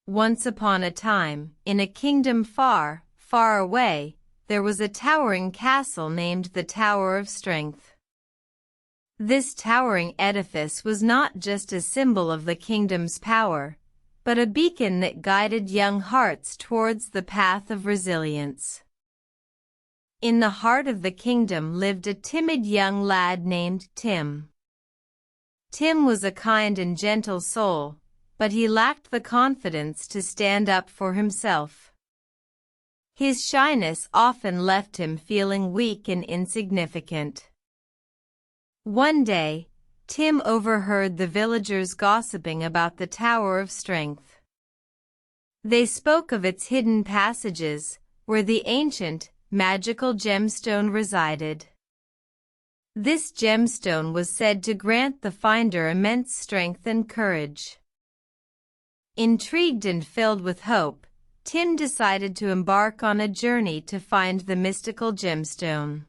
Once upon a time, in a kingdom far, far away, there was a towering castle named the Tower of Strength. This towering edifice was not just a symbol of the kingdom's power, but a beacon that guided young hearts towards the path of resilience. In the heart of the kingdom lived a timid young lad named Tim. Tim was a kind and gentle soul, but he lacked the confidence to stand up for himself. His shyness often left him feeling weak and insignificant. One day, Tim overheard the villagers gossiping about the Tower of Strength. They spoke of its hidden passages, where the ancient, magical gemstone resided. This gemstone was said to grant the finder immense strength and courage. Intrigued and filled with hope, Tim decided to embark on a journey to find the mystical gemstone.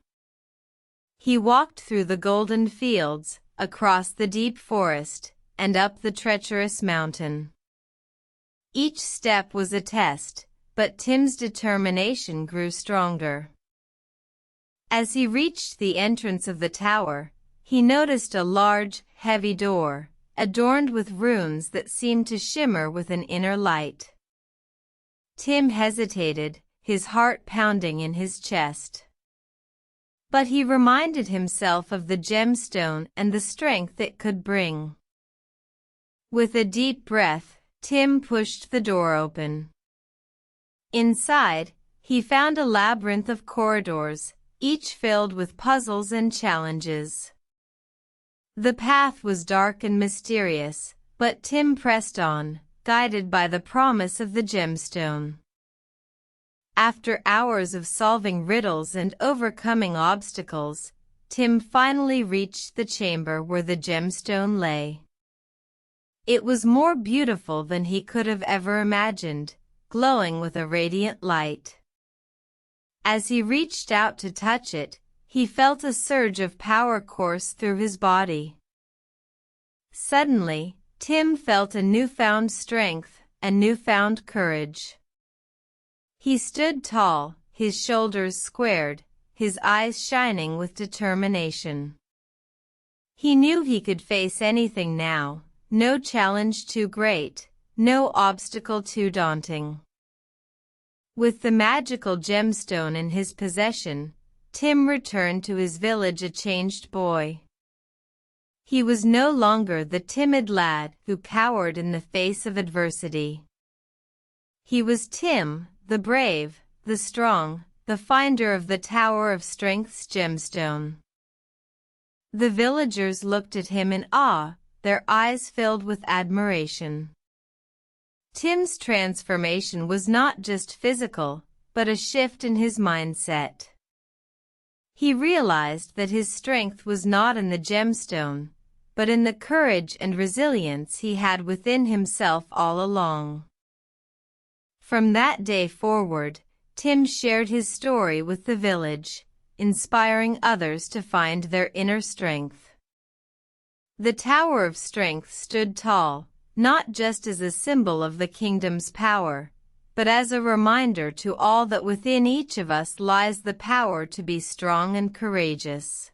He walked through the golden fields, across the deep forest, and up the treacherous mountain. Each step was a test, but Tim's determination grew stronger. As he reached the entrance of the tower, he noticed a large, heavy door, adorned with runes that seemed to shimmer with an inner light. Tim hesitated, his heart pounding in his chest. But he reminded himself of the gemstone and the strength it could bring. With a deep breath, Tim pushed the door open. Inside, he found a labyrinth of corridors, each filled with puzzles and challenges. The path was dark and mysterious, but Tim pressed on, guided by the promise of the gemstone. After hours of solving riddles and overcoming obstacles, Tim finally reached the chamber where the gemstone lay. It was more beautiful than he could have ever imagined, glowing with a radiant light. As he reached out to touch it, he felt a surge of power course through his body. Suddenly, Tim felt a newfound strength and newfound courage. He stood tall, his shoulders squared, his eyes shining with determination. He knew he could face anything now, no challenge too great, no obstacle too daunting. With the magical gemstone in his possession, Tim returned to his village a changed boy. He was no longer the timid lad who cowered in the face of adversity. He was Tim, the brave, the strong, the finder of the Tower of Strength's gemstone. The villagers looked at him in awe, their eyes filled with admiration. Tim's transformation was not just physical, but a shift in his mindset. He realized that his strength was not in the gemstone, but in the courage and resilience he had within himself all along. From that day forward, Tim shared his story with the village, inspiring others to find their inner strength. The Tower of Strength stood tall, not just as a symbol of the kingdom's power, but as a reminder to all that within each of us lies the power to be strong and courageous.